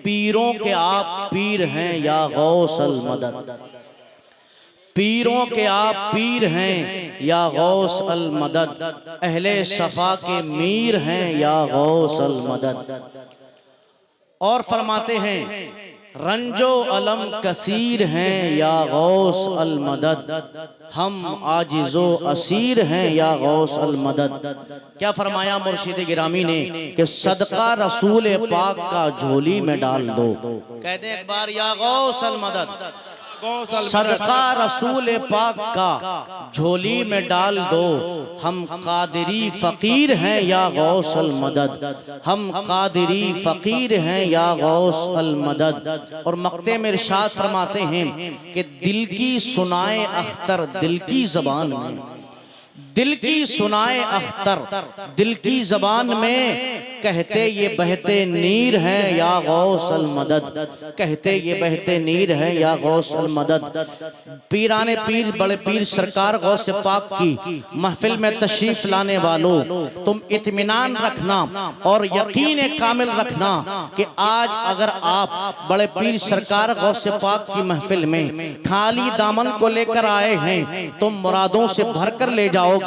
पीरों के आप पीर हैं या गौसल मदद, पीरों के आप पीर हैं या गौस अल मदद, अहले सफ़ा के मीर हैं या गौस अल मदद। और फरमाते हैं रंजो अलम कसीर हैं या गौस अल मदद, हम आजिज़ो असीर हैं या गौस अल मदद। क्या फरमाया मुर्शिद गिरामी ने कि सदका रसूल पाक का झोली में डाल दो। कहते हैं एक बार या गौस अल मदद, सदका रसूल पाक का झोली में डाल दो। हम कादिरी फ़कीर हैं या गौस अल मदद, हम कादिरी फ़कीर हैं या गौस अल मदद। और मक्ते में इरशाद फरमाते हैं कि दिल की सुनाए अख्तर, दिल की ज़बान में, दिल की सुनाए अख्तर, दिल की ज़बान में कहते ये बहते नीर हैं या गौस अल मदद, कहते ये बहते नीर हैं या गौस अल मदद। पीराने पीर बड़े पीर सरकार गौस पाक की महफिल में तशरीफ लाने वालों, तुम इत्मीनान रखना और यकीन कामिल रखना कि आज अगर आप बड़े पीर सरकार गौस पाक की महफिल में खाली दामन को लेकर आए हैं, तुम मुरादों से भर कर ले जाओगे।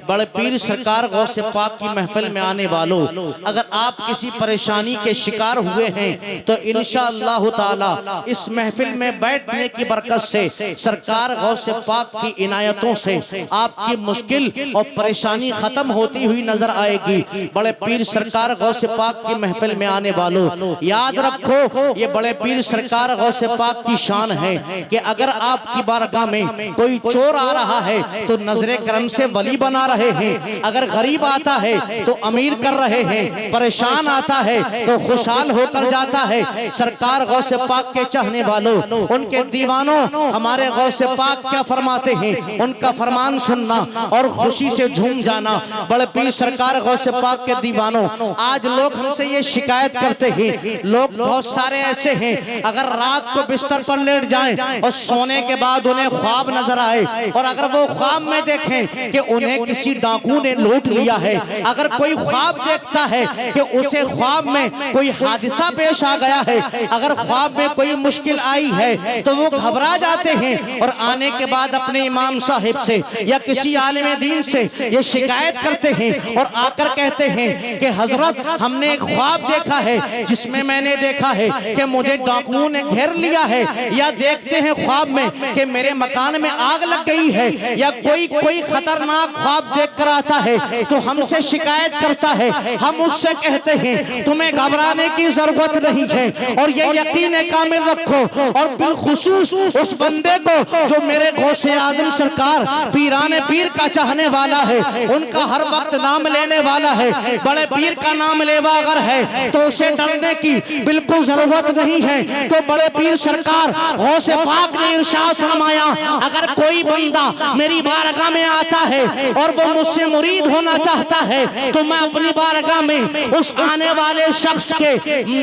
बड़े पीर सरकार गौस पाक की महफिल में आने वालों, अगर आप किसी परेशानी के शिकार हुए हैं तो इंशाअल्लाह ताला इस महफिल में बैठने की बरकत से, सरकार गौस पाक की इनायतों से आपकी मुश्किल और परेशानी खत्म होती हुई नजर आएगी। बड़े पीर सरकार गौस पाक की महफिल में आने वालों, याद रखो ये बड़े पीर सरकार गौस पाक की शान है कि अगर आपकी बारगाह में कोई चोर आ रहा है तो नजरे करम से वली बना रहे हैं, अगर गरीब आता है तो अमीर कर रहे हैं, परेशान आता है तो खुशहाल होकर जाता है। सरकार गौसे पाक के चाहने वालों, उनके दीवानों, हमारे गौसे पाक क्या फरमाते हैं, उनका फरमान सुनना और खुशी से झूम जाना। बड़े पीर सरकार गौसे पाक के दीवानों, आज लोग हमसे ये शिकायत करते हैं, लोग बहुत सारे ऐसे हैं अगर रात को बिस्तर पर लेट जाएं और सोने के बाद उन्हें ख्वाब नजर आए और अगर वो ख्वाब में देखें कि उन्हें किसी डाकू ने लूट लिया है, अगर कोई ख्वाब देखता है कि उसे ख्वाब में कोई हादिसा पेश आ गया है, अगर ख्वाब में कोई मुश्किल आई है तो वो घबरा जाते हैं और आने के बाद अपने इमाम साहिब से या किसी आलिम दीन से ये शिकायत करते हैं और आकर कहते हैं कि हजरत हमने एक ख्वाब देखा है जिसमें मैंने देखा है कि मुझे डाकुओं ने घेर लिया है, या देखते हैं ख्वाब में कि मेरे मकान में आग लग गई है, या कोई खतरनाक ख्वाब देख कर आता है तो हमसे शिकायत करता है। हम उससे कहते हैं तुम्हें घबराने की जरूरत नहीं है और ये यकीन कामिल रखो, और बिलखुसूस उस बंदे को जो मेरे गौसे आजम सरकार पीराने पीर का चाहने वाला है, उनका हर वक्त नाम लेने वाला है, बड़े पीर का नाम लेवा अगर है तो उसे डरने की बिल्कुल जरूरत नहीं है। तो बड़े पीर सरकार गौसे पाक ने इरशाद फरमाया, अगर कोई बंदा मेरी बारगाह में आता है और वो मुझसे मुरीद होना चाहता है तो मैं अपनी बारगाह में उस आने वाले शख्स के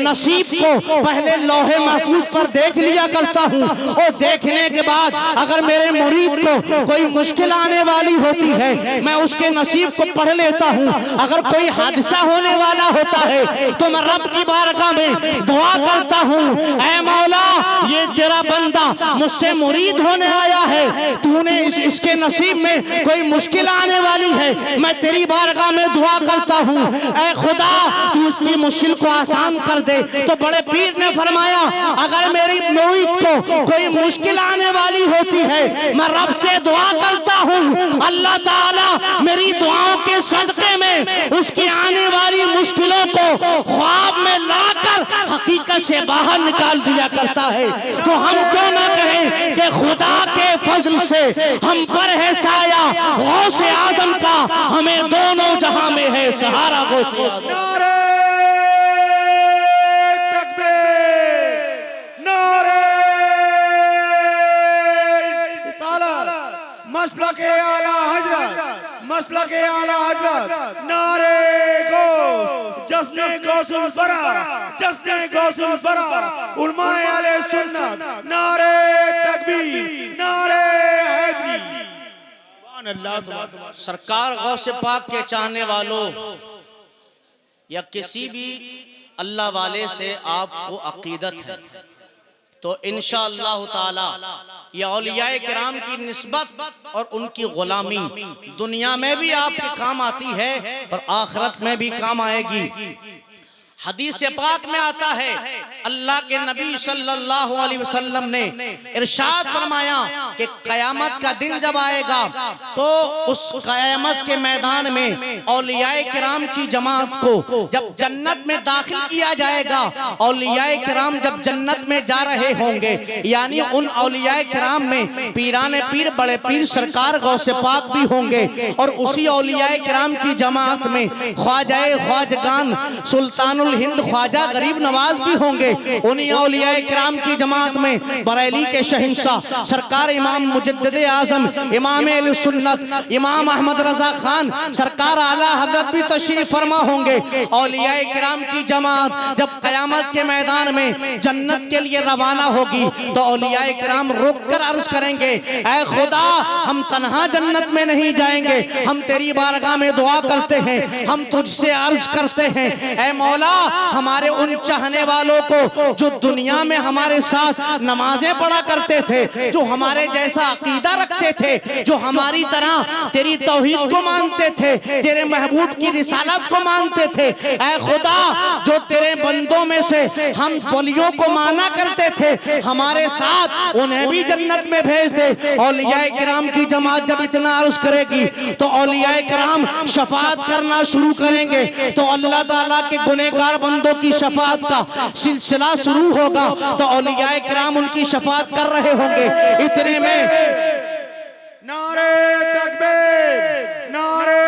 नसीब को पहले लौहे महफूज पर देख लिया करता हूँ, और देखने के बाद अगर मेरे मुरीद को कोई मुश्किल आने वाली होती है मैं उसके नसीब को पढ़ लेता हूँ। अगर कोई हादसा होने वाला होता है तो मैं रब की बारगाह में दुआ करता हूँ, ऐ मौला ये तेरा बंदा मुझसे मुरीद होने आया है, तूने इसके नसीब में कोई मुश्किल आने वाली है, मैं तेरी बारगाह में दुआ करता हूँ, ऐ खुदा तू इसकी मुश्किल को आसान कर दे। तो बड़े पीर ने फरमाया, अगर मेरी मुरीद को कोई मुश्किल आने वाली होती है मैं रब से दुआ करता हूँ, अल्लाह ताला मेरी दुआओं के सदके में उसकी आने वाली मुश्किलों को ख्वाब में लाकर हकीकत से बाहर निकाल दिया करता है। तो हम क्यों ना कहें कि खुदा के फजल से हम पर है साया गौसे आजम का, हमें दोनों जहां में है सहारा गौसे आजम। मसलके आला हजरत, मसलके आला हजरत, नारे गौस, जश्ने गौसुल बरा, जश्ने गौसुल बरा, उलमाए आले सुन्नत, नारे तकबीर, नारे हैदरी। सरकार गौसे पाक के चाहने वालों या किसी भी अल्लाह वाले से आपको अकीदत है, तो इंशाअल्लाह ताला ये औलियाए किराम की निस्बत और उनकी गुलामी दुनिया में भी आपके काम आती है और आखिरत में भी काम आएगी। हदीस पाक में आता है, अल्लाह के नबी सल्लल्लाहु अलैहि वसल्लम ने इरशाद फरमाया कि क़यामत का दिन जब आएगा तो उस क़यामत के मैदान में औलियाए किराम की जमात को जब जन्नत में दाखिल किया जाएगा, औलियाए किराम जब जन्नत में जा रहे होंगे, यानी उन औलियाए किराम में पीराने पीर बड़े पीर सरकार गौसे पाक भी होंगे और उसी औलियाए किराम की जमात में ख्वाजाए ख्वाजगान सुल्तानुल हिंद ख्वाजा गरीब नवाज भी होंगे। उन्हीं औलियाए किराम की जमात में बरेली के शहंशाह सरकार इमाम मुजद्दिद आजम इमाम अहले सुन्नत इमाम अहमद रजा खान सरकार आला हजरत भी तशरीफ फरमा होंगे। औलियाए किराम की जमात जब क़यामत के मैदान में जन्नत के लिए रवाना होगी तो औलियाए किराम रुक कर अर्ज करेंगे, ऐ खुदा हम तन्हा जन्नत में नहीं जाएंगे, हम तेरी बारगाह में दुआ करते हैं, हम तुझसे अर्ज करते हैं, ऐ मौला हमारे उन चाहने वालों को जो दुनिया में हमारे साथ नमाजें पढ़ा करते थे, जो हमारे जैसा अकीदा रखते थे, जो हमारी तरह तेरी तौहीद को मानते थे, तेरे महबूब की रिसालत को मानते थे, ऐ खुदा जो तेरे बंदों में से हम वलियों को माना करते थे, हमारे साथ उन्हें भी जन्नत में भेज दे। औलियाए किराम की जमात जब इतना अर्ज करेगी तो औलियाए किराम शफाअत करना शुरू करेंगे, तो अल्लाह ताला के गुनहगार बंदों की शफाअत का सिलसिला शुरू होगा, तो औलियाए किराम उनकी शफाअत कर रहे होंगे। इतने में नारे तकबीर, नारे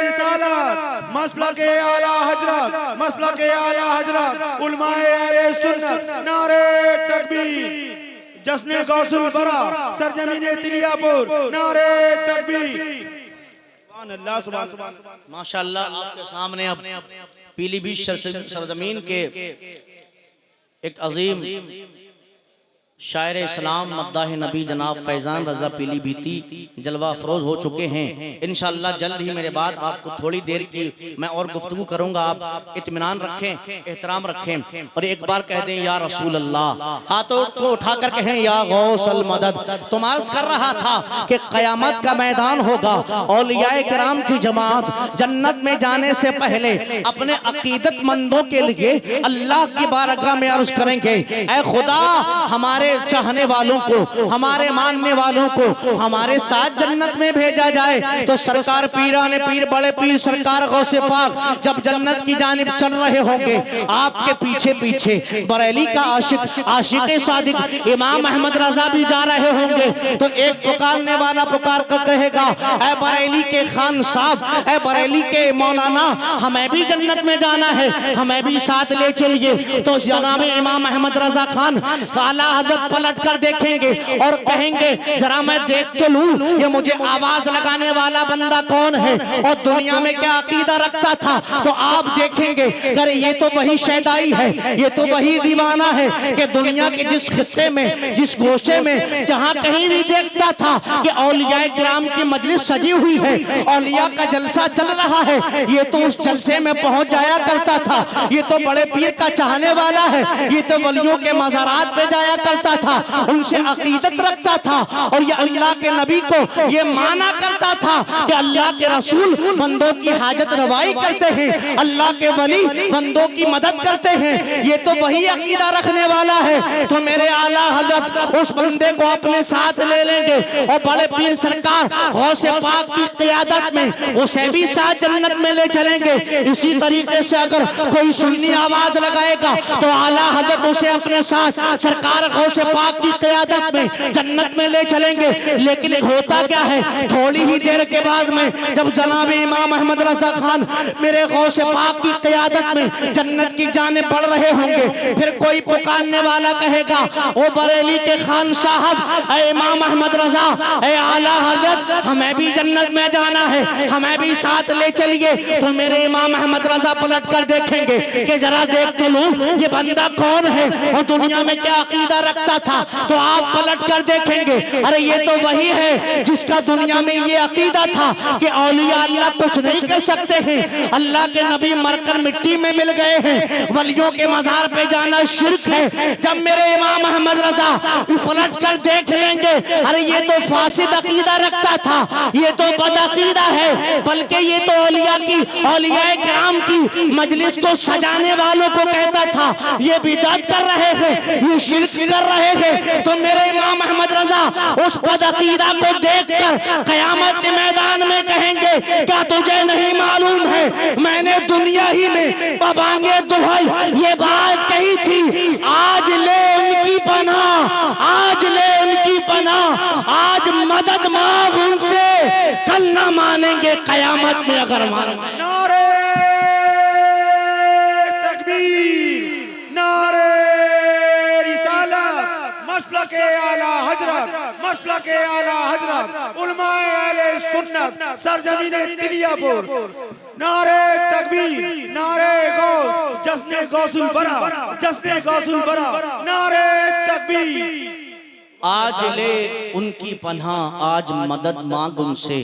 रिसालत, मसलके आला हजरत, मसलके आला हजरत, उलमाए अहले सुन्नत, नारे तकबीर, जश्न गौसुल बरा, सरजमीने तिलियापुर, नारे तकबीर। अल्लाह सुभान माशाअल्लाह आपके सामने अब पीलीभीत सरजमीन के एक अजीम शायर इस्लाम मद्दाह नबी जनाब फैज़ान रज़ा पीलीभीती जलवा अफरोज हो चुके हैं। इंशाअल्लाह जल्द ही मेरे बाद आपको थोड़ी देर की मैं और गुफ्तगू करूंगा, आप इत्मीनान रखें, एहतराम रखें और एक बार कह दें या रसूल अल्लाह, हाथों को उठाकर कहें या गौसल मदद। तो अर्ज़ कर रहा था कि क़यामत का मैदान होगा, औलियाए किराम की जमात जन्नत में जाने से पहले अपने अकीदतमंदों के लिए अल्लाह की बारगाह में अर्ज करेंगे, ऐ खुदा हमारे चाहने वालों को, हमारे मानने वालों को हमारे साथ जन्नत में भेजा जाए। तो सरकार पीराने पीर बड़े पीर सरकार गौसे पाक जब जन्नत की जानिब चल रहे होंगे, आपके पीछे पीछे बरेली का आशिक आशिक सादिक इमाम अहमद रजा भी जा रहे होंगे। तो एक पुकारने वाला पुकार कर कहेगा, ऐ बरेली के खान साहब, ऐ बरेली के मौलाना, हमें भी जन्नत में जाना है, हमें भी साथ ले चलिए। तो जनाब इमाम अहमद रजा खान आला हज़रत पलट कर देखेंगे और कहेंगे, जरा मैं देख तो लूं ये मुझे आवाज लगाने वाला बंदा कौन है और दुनिया में क्या अकीदा रखता था। तो आप देखेंगे, अरे ये तो वही शैदाई है, ये तो वही दीवाना है कि दुनिया के जिस खित्ते में, जिस गोशे में, जहां कहीं भी देखता था कि औलियाए किराम की मजलिस सजी हुई है, औलिया का जलसा चल रहा है, ये तो उस जलसे में पहुंच जाया करता था। ये तो बड़े पीर का चाहने वाला है, ये तो वलियों के मज़ारात पे जाया करता था, उनसे अकीदत रखता था और ये अल्लाह के नबी को ये माना करता था कि अल्लाह के रसूल बंदों की हाजत रवाई करते हैं, अल्लाह के वली बंदों की मदद करते हैं, ये तो वही अकीदा रखने वाला है। तो मेरे आला हजरत उस बंदे को अपने साथ ले लेंगे और बड़े पीर सरकार गौसे पाक की क़यादत में उसे भी साथ जन्नत में ले चलेंगे। इसी तरीके से अगर कोई सुन्नी आवाज लगाएगा तो आला हजरत उसे अपने साथ सरकार गौसे पाक की क़यादत में जन्नत में ले चलेंगे। लेकिन होता क्या है, थोड़ी ही देर के बाद में जब जनाब इमाम अहमद रजा खान मेरे गौसे पाक की क़यादत में जन्नत की जानिब बढ़ रहे होंगे, फिर कोई पुकारने वाला कहेगा, ओ बरेली के खान साहब, ऐ इमाम अहमद रजा, ऐ आला हजरत, हमें भी जन्नत में जाना है, हमें भी साथ ले चलिए। तो मेरे इमाम अहमद रजा पलट कर देखेंगे कि जरा देख तो लूं ये बंदा कौन है और दुनिया में क्या अकीदा रख रखता था, तो आप पलट कर देखेंगे अरे ये तो वही है जिसका दुनिया में ये अकीदा था कि औलिया अल्लाह कुछ नहीं कर सकते हैं, अल्लाह के नबी मरकर मिट्टी में मिल गए हैं, वलियों के मजार पे जाना शिर्क है। जब मेरे इमाम अहमद रजा पलट कर देख लेंगे अरे ये तो फासिद अकीदा रखता था, ये तो बदअकीदा है, बल्कि ये तो औलिया किराम की मजलिस को सजाने वालों को कहता था ये बिदअत कर रहे हैं, ये शिर्क कर रहे हैं। तो मेरे इमाम अहमद रजा उस बदअकीदा को देखकर कयामत के मैदान में कहेंगे क्या तुझे नहीं मालूम है मैंने दुनिया ही में बबांगे दुहल ये बात कही थी, आज ले उनकी पनाह, आज ले उनकी पनाह, आज मदद मांग उनसे, कल ना मानेंगे कयामत में अगर मानेंगे। नारे तकबीर, नारे रिसालत, मसलके आला हजरत, मसलके आला हजरत, उलमाए अहले सुन्नत, सरजमीने तिलियापुर। नारे तकबीर, नारे गौस, जश्ने गौसुल बरा, जश्ने गौसुल बरा, नारे तकबीर। आज ले उनकी पनाह, आज मदद मांग उनसे,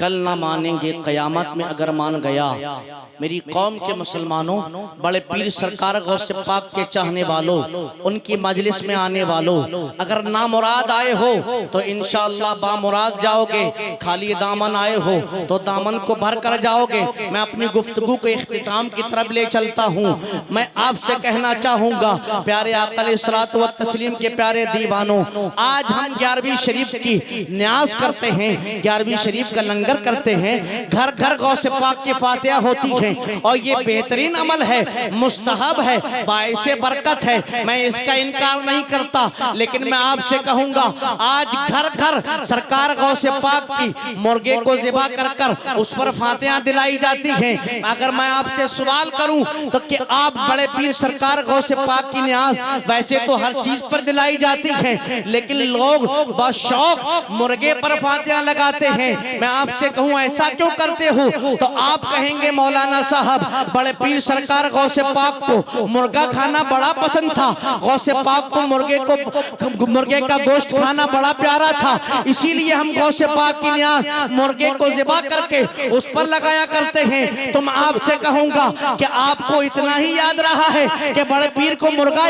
कल ना मानेंगे कयामत में अगर मान गया। मेरी कौम के मुसलमानों, बड़े पीर सरकार गौसे पाक के चाहने वालों, उनकी मजलिस में आने वालों, अगर ना मुराद आए हो तो इंशाअल्लाह बामुराद जाओगे, खाली दामन आए हो तो दामन को भर कर जाओगे। मैं अपनी गुफ्तगू को इख्तिताम की तरफ ले चलता हूँ। मैं आपसे कहना चाहूँगा प्यारे आका अलैहिस्सलात व तस्लीम के प्यारे दीवानों, आज हम 11वीं शरीफ की न्याज करते हैं, 11वीं शरीफ का लंगर करते हैं, घर घर गौसे पाक की फातिहा होती है और ये बेहतरीन अमल है, मुस्तहब है, बाइसे बरकत है, मैं इसका इनकार नहीं करता। लेकिन मैं आपसे कहूंगा आज घर घर सरकार गौसे पाक की मुर्गे को ज़िबा कर कर उस पर फातिहा दिलाई जाती हैं। अगर मैं आपसे सवाल करूं तो कि आप बड़े पीर सरकार गौसे पाक की न्याज वैसे तो हर चीज पर दिलाई जाती है, लेकिन लोग बशौक मुर्गे पर फातिहा लगाते हैं। मैं आपसे कहूं ऐसा क्यों करते हो तो आप कहेंगे मौलाना साहब बड़े पीर सरकार गौसे पाक को मुर्गा खाना बड़ा पसंद था, गौसे पाक को मुर्गे का गोश्त खाना बड़ा प्यारा था, इसीलिए हम गौसे पाक की न्याज मुर्गे को ज़िबा करके उस पर लगाया करते हैं। तो मैं आपसे कहूंगा कि आपको इतना ही याद रहा है कि बड़े पीर को मुर्गा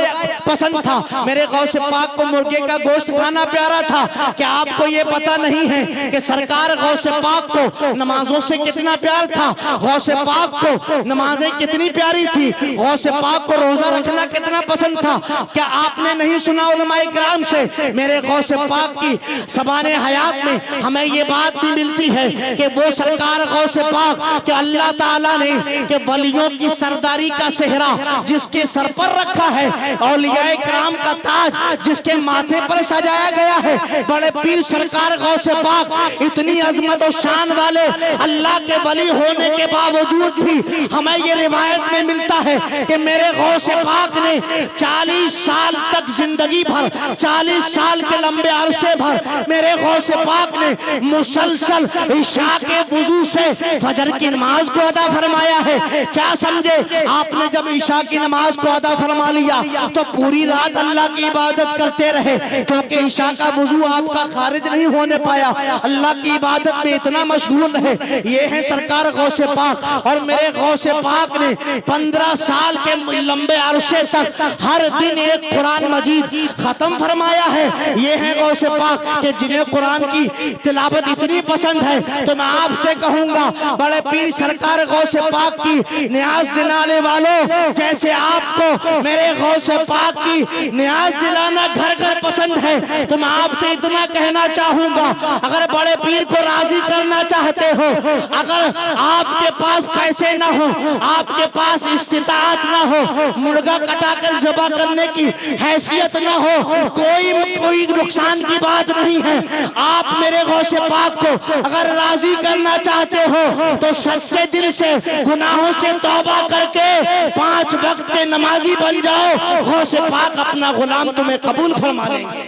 पसंद था, मेरे गौसे पाक को मुर्गे का गोश्त खाना प्यारा था, क्या आपको ये पता नहीं है कि सरकार गौसे पाक को नमाजों से कितना प्यार था, गौसे पाक को नमाजें कितनी प्यारी थी, गौसे पाक को रोजा रखना कितना पसंद था। क्या आपने नहीं सुना उलमाए किराम से? मेरे गौसे पाक की सबाने हयात में हमें ये बात भी मिलती है कि वो सरकार गौसे पाक कि अल्लाह ताला ने कि वलियों की सरदारी का सेहरा जिसके सर पर रखा है, औलियाए किराम का ताज जिसके माथे पर सजाया गया है, बड़े पीर सरकार गौसे पाक इतनी अजमत और शान वाले अल्लाह के वली होने के बावजूद भी हमें ये रिवायत में मिलता है कि मेरे गौसे पाक ने 40 साल तक जिंदगी भर, 40 साल के लंबे अरसे भर मेरे गौसे पाक ने मुसलसल इशा के वुजू से फजर की नमाज को अदा फरमाया है। क्या समझे आपने जब इशा की नमाज को अदा फरमा लिया तो पूरी रात अल्लाह की इबादत करते रहे, क्योंकि इशा का वुजू आपका खारिज नहीं होने पाया, अल्लाह की इबादत में इतना मशगूल है। ये है सरकार गौसे पाक और मेरे गौसे पाक ने 15 साल के लंबे अरसे तक हर दिन एक कुरान मजीद खत्म फरमाया है। ये है गौसे पाक के जिन्हें कुरान की तिलावत इतनी पसंद है। तो मैं आपसे कहूंगा बड़े पीर सरकार गौसे पाक की न्याज दिलाने वालों, जैसे आपको मेरे गौसे पाक की न्याज दिलाना घर घर पसंद है, तो मैं आपसे इतना कहना चाहूंगा अगर बड़े पीर को राजी करना चाहते हो, अगर आपके पास पैसे ना हो, आपके पास इस्तिताअत ना हो, मुर्गा कटाकर ज़िबा करने की हैसियत ना हो, कोई नुकसान की बात नहीं है। आप मेरे गौसे पाक को अगर राजी करना चाहते हो तो सच्चे दिल से गुनाहों से तौबा करके 5 वक्त के नमाजी बन जाओ, गौसे पाक अपना गुलाम तुम्हें कबूल फरमा लेंगे।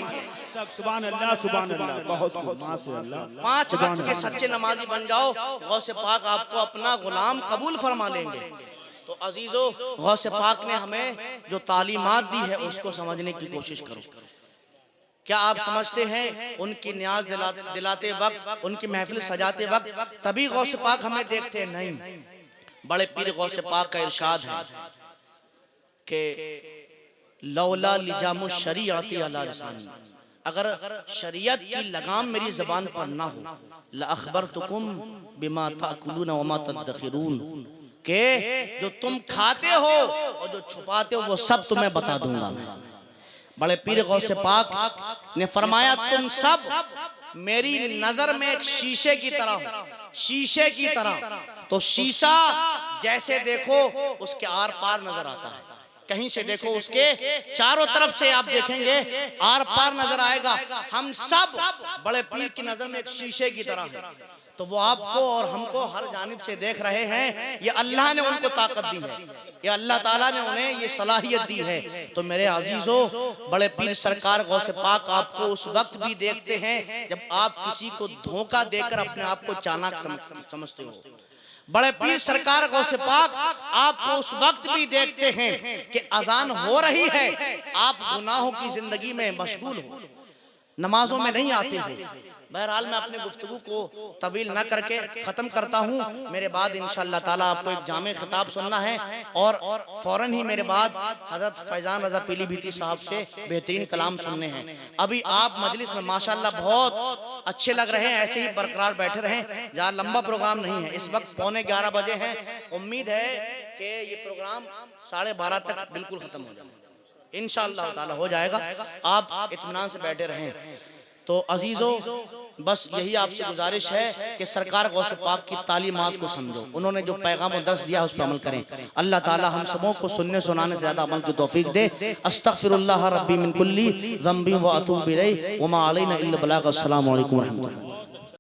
सुभान अल्लाह, सुभान अल्लाह, बहुत माशाअल्लाह। 5 वक्त के सच्चे नमाजी बन जाओ, गौसे पाक आपको अपना गुलाम कबूल फरमा लेंगे। तो अजीजों, गौसे पाक ने हमें जो तालीमात दी है उसको समझने की कोशिश करो। क्या आप समझते हैं उनकी न्याज दिलाते वक्त, उनकी महफिल सजाते वक्त तभी गौसे पाक हमें देखते हैं? नहीं। बड़े पीर गौसे पाक का इरशाद है कि लौला लिजामु शरीअती अला लिसानी, अगर शरीयत की लगाम मेरी ज़बान पर ना हो, ला अख़बरतुकुम बिमा ताकुलून व मा तदखिरून, के जो तुम खाते हो और जो छुपाते हो वो सब तुम्हें बता दूंगा मैं। बड़े पीर गौसे पाक ने फरमाया तुम सब मेरी नजर में एक शीशे की तरह हो, शीशे की तरह। तो शीशा जैसे देखो उसके आर पार नजर आता है, कहीं से देखो उसके चारों तरफ से आप देखेंगे आर पार नजर आएगा। हम सब बड़े पीर की नजर में एक शीशे की तरह है, तो वो आपको और हमको हर जानिब से देख रहे हैं। ये अल्लाह ने उनको ताकत दी है, ये अल्लाह ताला ने उन्हें ये सलाहियत दी है। तो मेरे अजीजों, बड़े पीर सरकार गौसे पाक आपको उस वक्त भी देखते हैं जब आप किसी को धोखा देकर अपने आप को चालाक समझते हो। बड़े पीर सरकार गौसे पाक आपको उस वक्त भी देखते हैं कि अजान हो रही है, आप गुनाहों की जिंदगी में मशगूल हो, नमाजों में नहीं आते हो। बहरहाल मैं अपने गुफ्तगू को तवील न करके ख़त्म करता हूँ। मेरे बाद इंशाअल्लाह ताला आपको एक जामे खिताब सुनना है और फ़ौरन ही मेरे बाद हज़रत फैज़ान रज़ा पीलीभीती साहब से बेहतरीन कलाम सुनने हैं। अभी आप मजलिस में माशाअल्लाह बहुत अच्छे लग रहे हैं, ऐसे ही बरकरार बैठे रहें। ज़्यादा लंबा प्रोग्राम नहीं है, इस वक्त 11:15 बजे हैं। उम्मीद है कि ये प्रोग्राम 12:30 तक बिल्कुल ख़त्म हो जाएगा, इंशाअल्लाह ताला हो जाएगा। आप इत्मीनान से बैठे रहें। तो अजीज़ों, बस यही आपसे गुजारिश है कि सरकार गौसे पाक की तालीमात को समझो, उन्होंने जो पैगाम और दर्स दिया उस पर अमल करें। अल्लाह ताला हम सबों को सुनने सुनाने से ज़्यादा अमल की तौफीक दे। अस्तगफिरुल्लाह रब्बी मिन कुल्ली ज़ंबी व अतूबु इलैहि व मा अलैना इल्ला बलाग। अस्सलामु अलैकुम व रहमतुल्लाह।